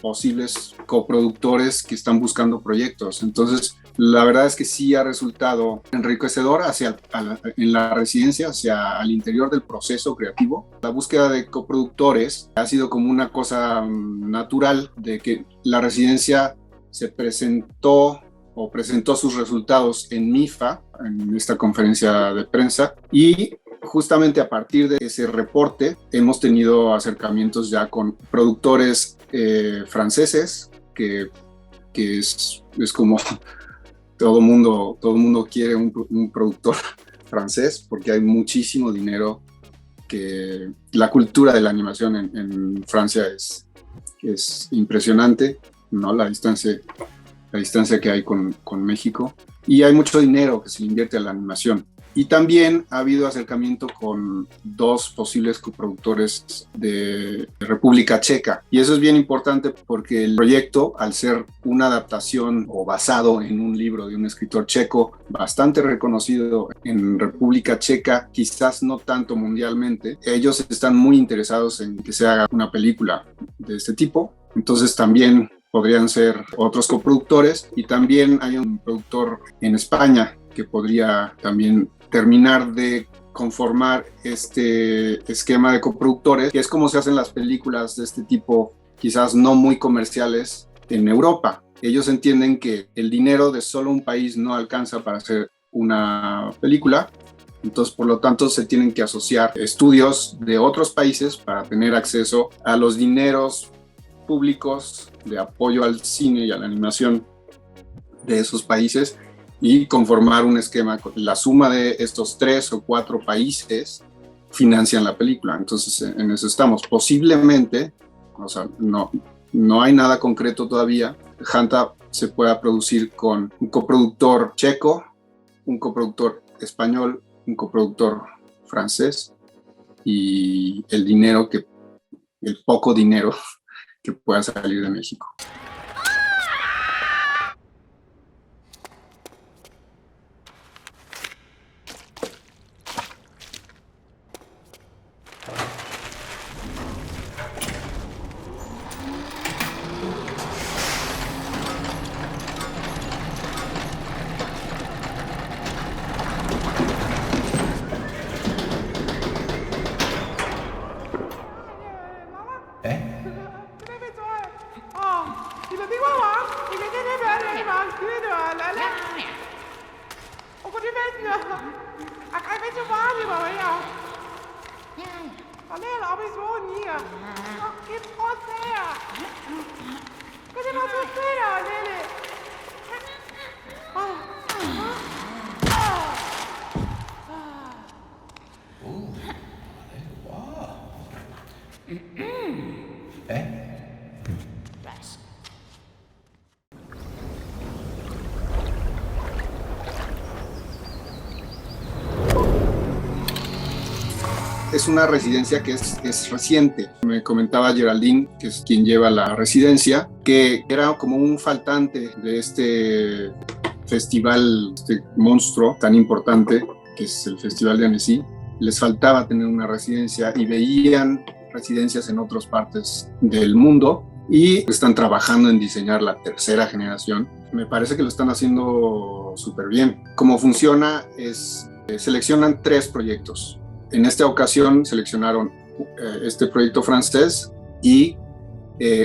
posibles coproductores que están buscando proyectos. Entonces, la verdad es que sí ha resultado enriquecedor en la residencia, hacia al interior del proceso creativo. La búsqueda de coproductores ha sido como una cosa natural, de que la residencia se presentó sus resultados en MIFA, en esta conferencia de prensa, y justamente a partir de ese reporte hemos tenido acercamientos ya con productores franceses, que es como todo mundo quiere un productor francés, porque hay muchísimo dinero, que la cultura de la animación en Francia es impresionante, ¿no? La distancia que hay con México, y hay mucho dinero que se invierte en la animación. Y también ha habido acercamiento con 2 posibles coproductores de República Checa. Y eso es bien importante porque el proyecto, al ser una adaptación o basado en un libro de un escritor checo bastante reconocido en República Checa, quizás no tanto mundialmente, ellos están muy interesados en que se haga una película de este tipo. Entonces también podrían ser otros coproductores, y también hay un productor en España que podría también terminar de conformar este esquema de coproductores, que es como se hacen las películas de este tipo, quizás no muy comerciales, en Europa. Ellos entienden que el dinero de solo un país no alcanza para hacer una película, entonces por lo tanto se tienen que asociar estudios de otros países para tener acceso a los dineros públicos de apoyo al cine y a la animación de esos países, y conformar un esquema. La suma de estos 3 o 4 países financian la película. Entonces en eso estamos. Posiblemente, o sea, no hay nada concreto todavía, Hanta se pueda producir con un coproductor checo, un coproductor español, un coproductor francés, y el poco dinero que pueda salir de México. Es una residencia que es reciente. Me comentaba Geraldine, que es quien lleva la residencia, que era como un faltante de este festival, este monstruo tan importante que es el Festival de Annecy. Les faltaba tener una residencia y veían residencias en otras partes del mundo, y están trabajando en diseñar la 3ª generación. Me parece que lo están haciendo súper bien. Cómo funciona es, seleccionan 3 proyectos. En esta ocasión seleccionaron este proyecto francés y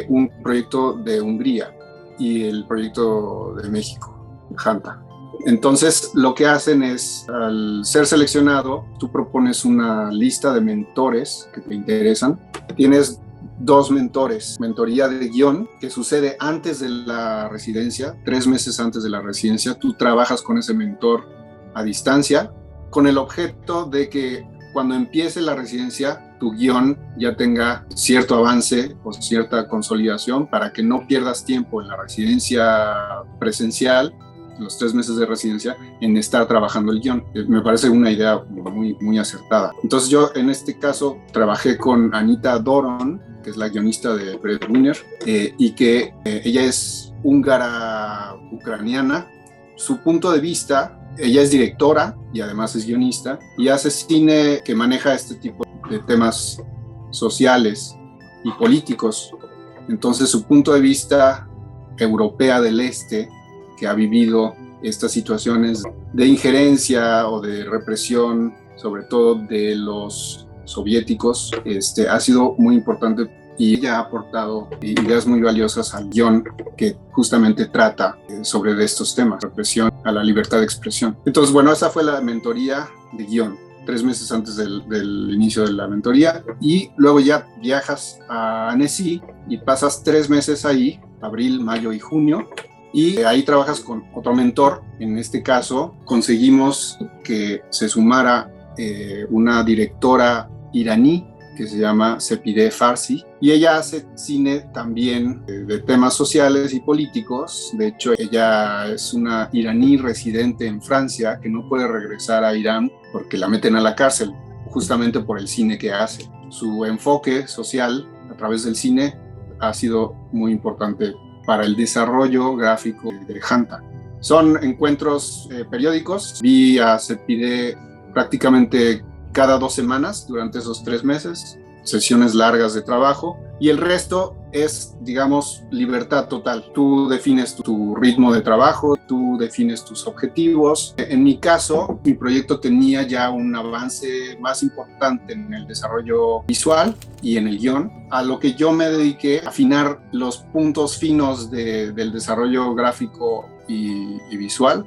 un proyecto de Hungría y el proyecto de México, Hanta. Entonces lo que hacen es, al ser seleccionado, tú propones una lista de mentores que te interesan. Tienes 2 mentores, mentoría de guión, que sucede antes de la residencia, 3 meses antes de la residencia. Tú trabajas con ese mentor a distancia, con el objeto de que cuando empiece la residencia, tu guión ya tenga cierto avance o cierta consolidación, para que no pierdas tiempo en la residencia presencial, en los 3 meses de residencia, en estar trabajando el guión. Me parece una idea muy, muy acertada. Entonces yo en este caso trabajé con Anita Doron, que es la guionista de Breadwinner, y que ella es húngara ucraniana. Su punto de vista, ella es directora y además es guionista, y hace cine que maneja este tipo de temas sociales y políticos. Entonces su punto de vista europea del este, que ha vivido estas situaciones de injerencia o de represión, sobre todo de los soviéticos, ha sido muy importante, y ella ha aportado ideas muy valiosas al guión que justamente trata sobre estos temas, represión a la libertad de expresión. Entonces, bueno, esa fue la mentoría de guión. 3 meses antes del inicio de la mentoría, y luego ya viajas a Annecy y pasas 3 meses ahí, abril, mayo y junio, y ahí trabajas con otro mentor. En este caso conseguimos que se sumara una directora iraní que se llama Sepideh Farsi, y ella hace cine también de temas sociales y políticos. De hecho, ella es una iraní residente en Francia que no puede regresar a Irán porque la meten a la cárcel justamente por el cine que hace. Su enfoque social a través del cine ha sido muy importante para el desarrollo gráfico de Hanta. Son encuentros periódicos. Vi a Sepideh prácticamente cada 2 semanas durante esos 3 meses, sesiones largas de trabajo, y el resto es, digamos, libertad total. Tú defines tu ritmo de trabajo, tú defines tus objetivos. En mi caso, mi proyecto tenía ya un avance más importante en el desarrollo visual y en el guión, a lo que yo me dediqué a afinar los puntos finos del desarrollo gráfico y visual.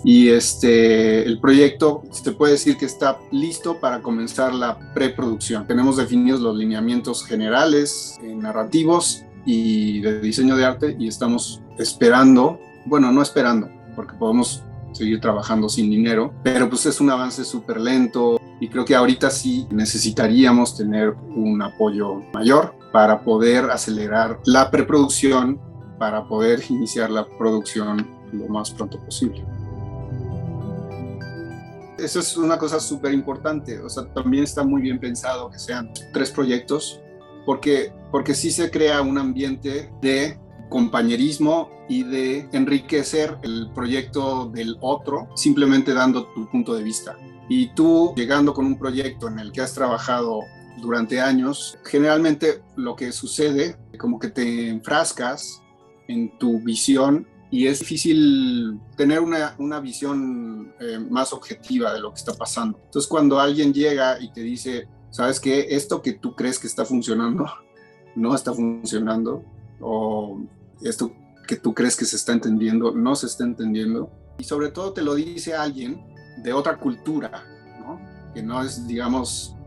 Y el proyecto se puede decir que está listo para comenzar la preproducción. Tenemos definidos los lineamientos generales, narrativos y de diseño de arte, y estamos esperando, bueno, no esperando, porque podemos seguir trabajando sin dinero, pero pues es un avance súper lento, y creo que ahorita sí necesitaríamos tener un apoyo mayor para poder acelerar la preproducción, para poder iniciar la producción lo más pronto posible. Eso es una cosa súper importante. O sea, también está muy bien pensado que sean 3 proyectos, porque sí se crea un ambiente de compañerismo y de enriquecer el proyecto del otro, simplemente dando tu punto de vista. Y tú, llegando con un proyecto en el que has trabajado durante años, generalmente lo que sucede, como que te enfrascas en tu visión, y es difícil tener una visión más objetiva de lo que está pasando. Entonces, cuando alguien llega y te dice, ¿sabes qué? Esto que tú crees que está funcionando, no está funcionando, o esto que tú crees que se está entendiendo, no se está entendiendo, y sobre todo te lo dice alguien de otra cultura, ¿no? Que no es, digamos,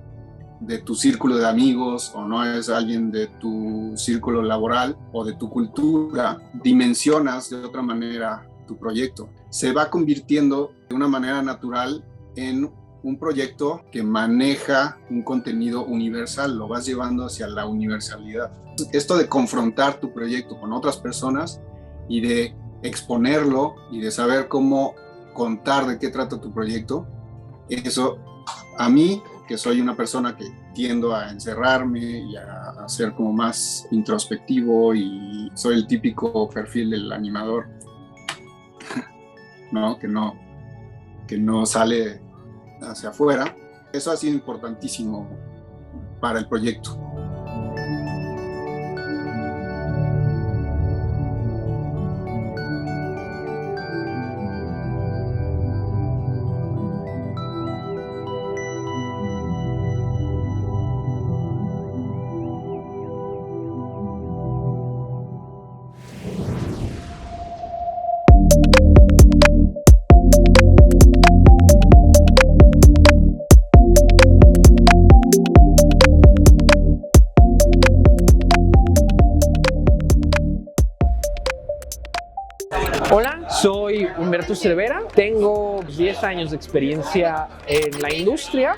de tu círculo de amigos, o no es alguien de tu círculo laboral o de tu cultura. Dimensionas de otra manera tu proyecto. Se va convirtiendo de una manera natural en un proyecto que maneja un contenido universal, lo vas llevando hacia la universalidad. Esto de confrontar tu proyecto con otras personas y de exponerlo y de saber cómo contar de qué trata tu proyecto, eso a mí, que soy una persona que tiendo a encerrarme y a ser como más introspectivo, y soy el típico perfil del animador, ¿no? Que no sale hacia afuera. Eso ha sido importantísimo para el proyecto. Hola, soy Humberto Cervera, tengo 10 años de experiencia en la industria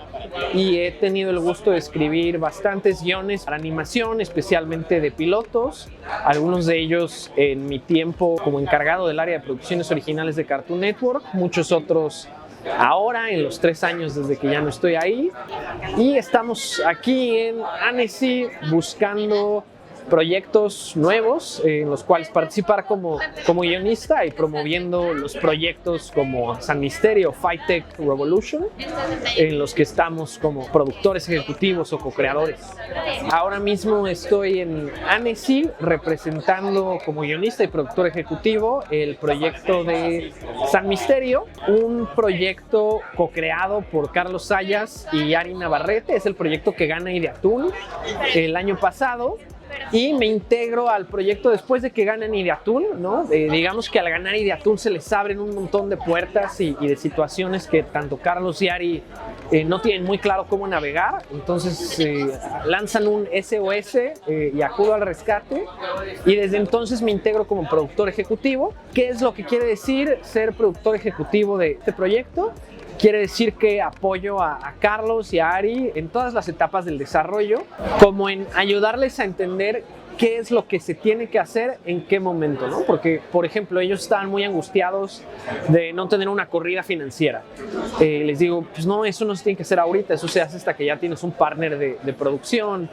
y he tenido el gusto de escribir bastantes guiones para animación, especialmente de pilotos, algunos de ellos en mi tiempo como encargado del área de producciones originales de Cartoon Network, muchos otros ahora en los 3 años desde que ya no estoy ahí, y estamos aquí en Annecy buscando proyectos nuevos en los cuales participar como guionista y promoviendo los proyectos como San Misterio, Fight Tech Revolution, en los que estamos como productores ejecutivos o co-creadores. Ahora mismo estoy en Annecy representando como guionista y productor ejecutivo el proyecto de San Misterio, un proyecto co-creado por Carlos Sayas y Ari Navarrete. Es el proyecto que gana Ideatoon el año pasado. y me integro al proyecto después de que ganan Ideatul, ¿no? Digamos que al ganar Ideatul se les abren un montón de puertas y de situaciones que tanto Carlos y Ari no tienen muy claro cómo navegar, entonces lanzan un SOS y acudo al rescate, y desde entonces me integro como productor ejecutivo. ¿Qué es lo que quiere decir ser productor ejecutivo de este proyecto? Quiere decir que apoyo a Carlos y a Ari en todas las etapas del desarrollo, como en ayudarles a entender qué es lo que se tiene que hacer en qué momento, ¿no? Porque, por ejemplo, ellos estaban muy angustiados de no tener una corrida financiera. Les digo, pues no, eso no se tiene que hacer ahorita, eso se hace hasta que ya tienes un partner de producción.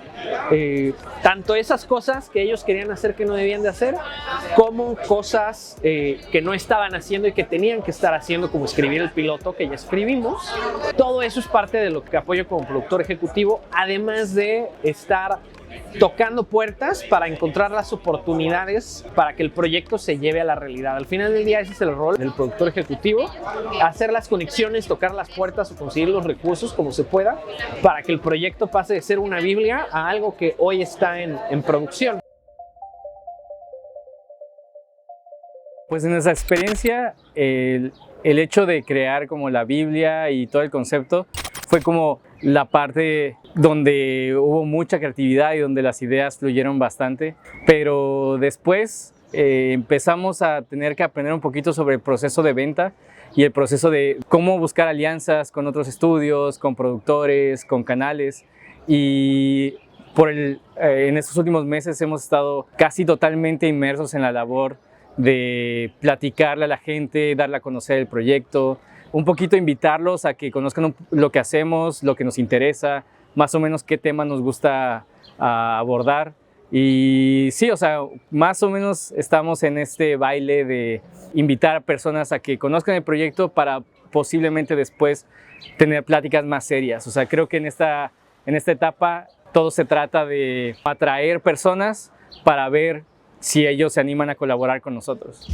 Tanto esas cosas que ellos querían hacer que no debían de hacer, como cosas que no estaban haciendo y que tenían que estar haciendo, como escribir el piloto que ya escribimos. Todo eso es parte de lo que apoyo como productor ejecutivo, además de estar tocando puertas para encontrar las oportunidades para que el proyecto se lleve a la realidad. Al final del día ese es el rol del productor ejecutivo, hacer las conexiones, tocar las puertas o conseguir los recursos como se pueda para que el proyecto pase de ser una Biblia a algo que hoy está en producción. Pues en nuestra experiencia, el hecho de crear como la Biblia y todo el concepto fue como la parte donde hubo mucha creatividad y donde las ideas fluyeron bastante, pero después empezamos a tener que aprender un poquito sobre el proceso de venta y el proceso de cómo buscar alianzas con otros estudios, con productores, con canales, y en estos últimos meses hemos estado casi totalmente inmersos en la labor de platicarle a la gente, darle a conocer el proyecto, un poquito invitarlos a que conozcan lo que hacemos, lo que nos interesa, más o menos qué tema nos gusta abordar. Y sí, o sea, más o menos estamos en este baile de invitar a personas a que conozcan el proyecto para posiblemente después tener pláticas más serias. O sea, creo que en esta etapa todo se trata de atraer personas para ver si ellos se animan a colaborar con nosotros.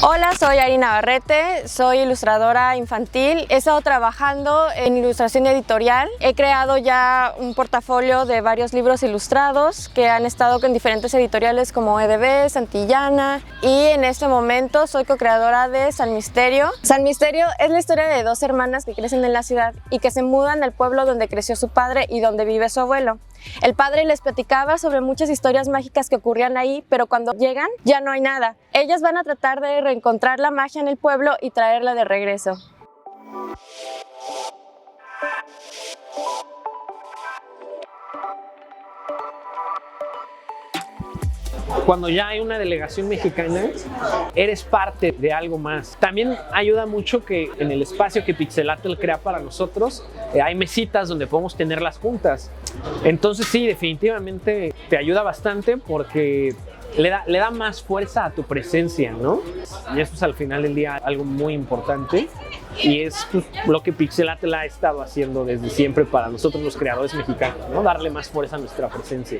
Hola, soy Ari Navarrete, soy ilustradora infantil. He estado trabajando en ilustración editorial. He creado ya un portafolio de varios libros ilustrados que han estado con diferentes editoriales como EDB, Santillana, y en este momento soy co-creadora de San Misterio. San Misterio es la historia de dos hermanas que crecen en la ciudad y que se mudan al pueblo donde creció su padre y donde vive su abuelo. El padre les platicaba sobre muchas historias mágicas que ocurrían ahí, pero cuando llegan ya no hay nada. Ellas van a tratar de reencontrar la magia en el pueblo y traerla de regreso. Cuando ya hay una delegación mexicana, eres parte de algo más. También ayuda mucho que en el espacio que Pixelatl crea para nosotros, hay mesitas donde podemos tenerlas juntas. Entonces sí, definitivamente te ayuda bastante porque le da más fuerza a tu presencia, ¿no? Y eso es al final del día algo muy importante. Y es pues, lo que Pixelatl ha estado haciendo desde siempre para nosotros los creadores mexicanos, ¿no? Darle más fuerza a nuestra presencia.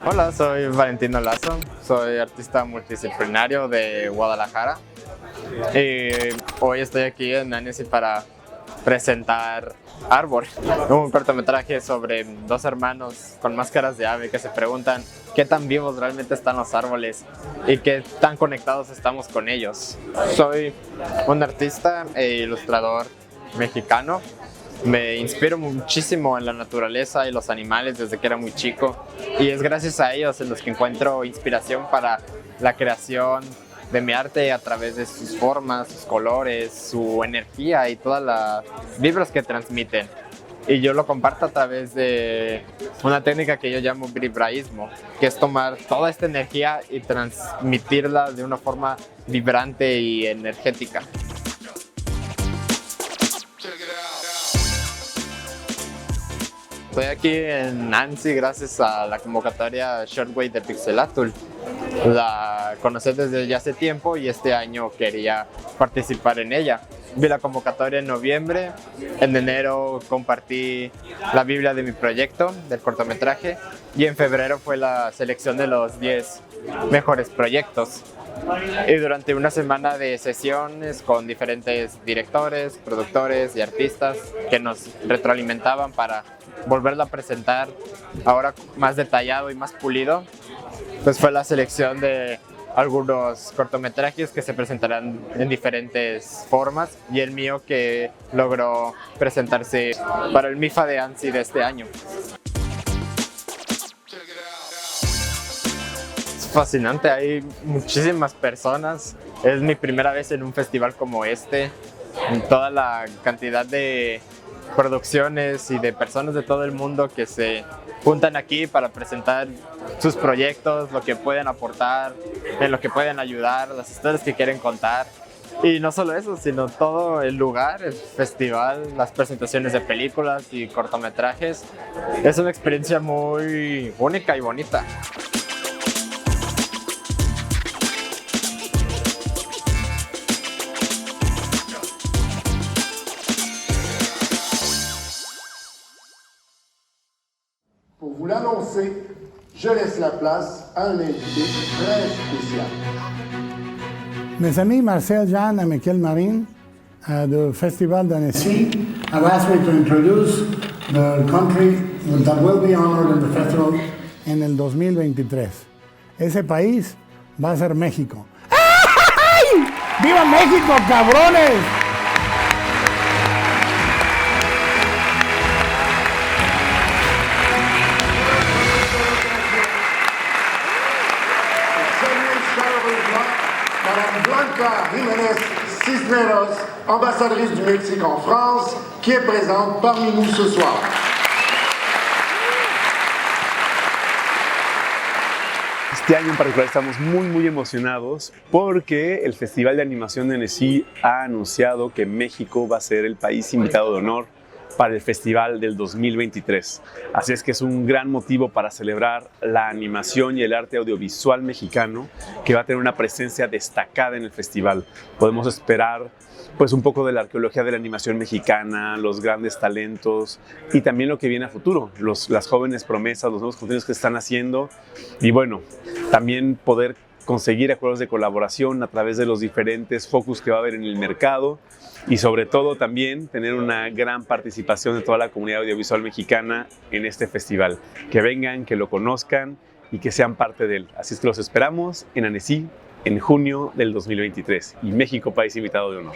Hola, soy Valentino Lazo, soy artista multidisciplinario de Guadalajara y hoy estoy aquí en Annecy para presentar Árbol, un cortometraje sobre dos hermanos con máscaras de ave que se preguntan qué tan vivos realmente están los árboles y qué tan conectados estamos con ellos. Soy un artista e ilustrador mexicano. Me inspiro muchísimo en la naturaleza y los animales desde que era muy chico y es gracias a ellos en los que encuentro inspiración para la creación de mi arte a través de sus formas, sus colores, su energía y todas las vibras que transmiten. Y yo lo comparto a través de una técnica que yo llamo vibraísmo, que es tomar toda esta energía y transmitirla de una forma vibrante y energética. Estoy aquí en Annecy gracias a la convocatoria Shortwave de Pixelatl la conocí desde ya hace tiempo y este año quería participar en ella. Vi la convocatoria en noviembre, en enero compartí la Biblia de mi proyecto, del cortometraje, y en febrero fue la selección de los 10 mejores proyectos. Y durante una semana de sesiones con diferentes directores, productores y artistas que nos retroalimentaban para volverla a presentar ahora más detallado y más pulido, pues fue la selección de algunos cortometrajes que se presentarán en diferentes formas y el mío que logró presentarse para el MIFA de ANSI de este año. Es fascinante, hay muchísimas personas. Es mi primera vez en un festival como este. Toda la cantidad de producciones y de personas de todo el mundo que se juntan aquí para presentar sus proyectos, lo que pueden aportar, en lo que pueden ayudar, las historias que quieren contar. Y no solo eso, sino todo el lugar, el festival, las presentaciones de películas y cortometrajes. Es una experiencia muy única y bonita. Pour vous l'annoncer, je laisse la place à un invité très spécial. Mes amis Marcel Jean et Michael Marin du Festival d'Annecy have asked me to introduce the country that will be honored in the festival en el 2023. Ese país va a ser México. ¡Ay! ¡Viva México, cabrones! Madame Blanca Jiménez Cisneros, ambassadrice du Mexique en France, qui est présente parmi nous ce soir. Este año en particular estamos muy emocionados porque el Festival de Animación de Annecy ha anunciado que México va a ser el país invitado de honor para el festival del 2023. Así es que es un gran motivo para celebrar la animación y el arte audiovisual mexicano, que va a tener una presencia destacada en el festival. Podemos esperar pues un poco de la arqueología de la animación mexicana, los grandes talentos y también lo que viene a futuro, las jóvenes promesas, los nuevos contenidos que se están haciendo y bueno, también poder conseguir acuerdos de colaboración a través de los diferentes focus que va a haber en el mercado y sobre todo también tener una gran participación de toda la comunidad audiovisual mexicana en este festival. Que vengan, que lo conozcan y que sean parte de él. Así es que los esperamos en Annecy en junio del 2023 y México, país invitado de honor.